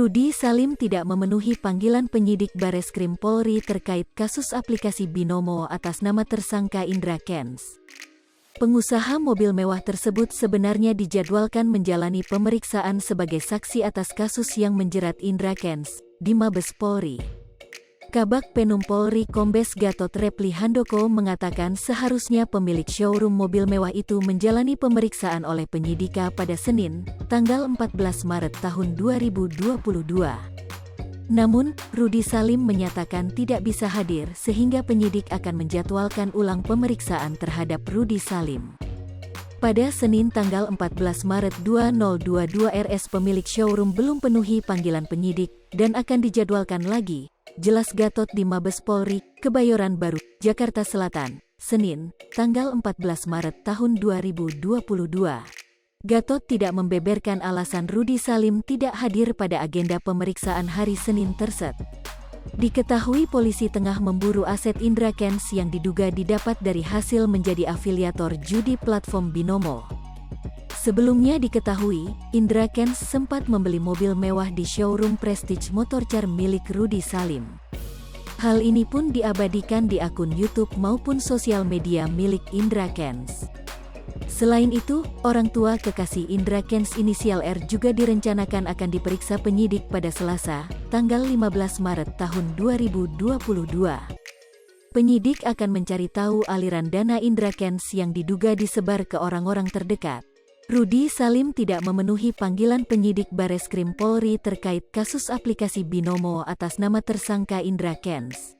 Rudy Salim tidak memenuhi panggilan penyidik Bareskrim Polri terkait kasus aplikasi Binomo atas nama tersangka Indra Kents. Pengusaha mobil mewah tersebut sebenarnya dijadwalkan menjalani pemeriksaan sebagai saksi atas kasus yang menjerat Indra Kents di Mabes Polri. Kabag Penum Polri Kombes Gatot Reply Handoko mengatakan seharusnya pemilik showroom mobil mewah itu menjalani pemeriksaan oleh penyidik pada Senin, tanggal 14 Maret tahun 2022. Namun, Rudy Salim menyatakan tidak bisa hadir sehingga penyidik akan menjadwalkan ulang pemeriksaan terhadap Rudy Salim. Pada Senin tanggal 14 Maret 2022 RS pemilik showroom belum penuhi panggilan penyidik dan akan dijadwalkan lagi, jelas Gatot di Mabes Polri, Kebayoran Baru, Jakarta Selatan, Senin, tanggal 14 Maret tahun 2022. Gatot tidak membeberkan alasan Rudy Salim tidak hadir pada agenda pemeriksaan hari Senin tersebut. Diketahui polisi tengah memburu aset Indra Kents yang diduga didapat dari hasil menjadi afiliator judi platform Binomo. Sebelumnya diketahui, Indra Kents sempat membeli mobil mewah di showroom Prestige Motorcar milik Rudy Salim. Hal ini pun diabadikan di akun YouTube maupun sosial media milik Indra Kents. Selain itu, orang tua kekasih Indra Kents inisial R juga direncanakan akan diperiksa penyidik pada Selasa, tanggal 15 Maret tahun 2022. Penyidik akan mencari tahu aliran dana Indra Kents yang diduga disebar ke orang-orang terdekat. Rudy Salim tidak memenuhi panggilan penyidik Bareskrim Polri terkait kasus aplikasi Binomo atas nama tersangka Indra Kents.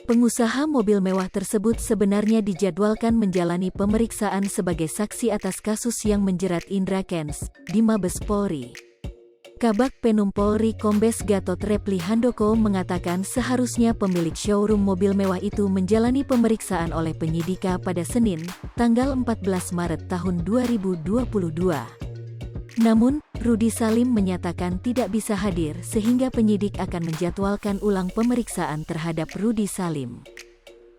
Pengusaha mobil mewah tersebut sebenarnya dijadwalkan menjalani pemeriksaan sebagai saksi atas kasus yang menjerat Indra Kents di Mabes Polri. Kabag Penum Polri Kombes Gatot Reply Handoko mengatakan seharusnya pemilik showroom mobil mewah itu menjalani pemeriksaan oleh penyidik pada Senin, tanggal 14 Maret tahun 2022. Namun, Rudy Salim menyatakan tidak bisa hadir sehingga penyidik akan menjadwalkan ulang pemeriksaan terhadap Rudy Salim.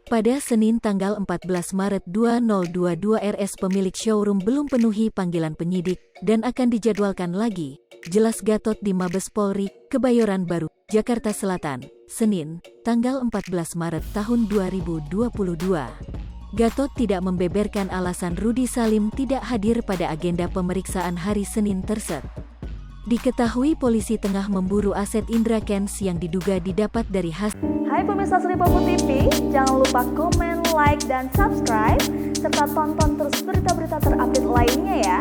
Pada Senin tanggal 14 Maret 2022 RS pemilik showroom belum penuhi panggilan penyidik dan akan dijadwalkan lagi, jelas Gatot di Mabes Polri, Kebayoran Baru, Jakarta Selatan, Senin, tanggal 14 Maret tahun 2022. Gatot tidak membeberkan alasan Rudy Salim tidak hadir pada agenda pemeriksaan hari Senin tersebut. Diketahui polisi tengah memburu aset Indra Kents yang diduga didapat dari hasil. Hai pemirsa Sri Popo TV, jangan lupa komen, like, dan subscribe, serta tonton terus berita-berita terupdate lainnya ya.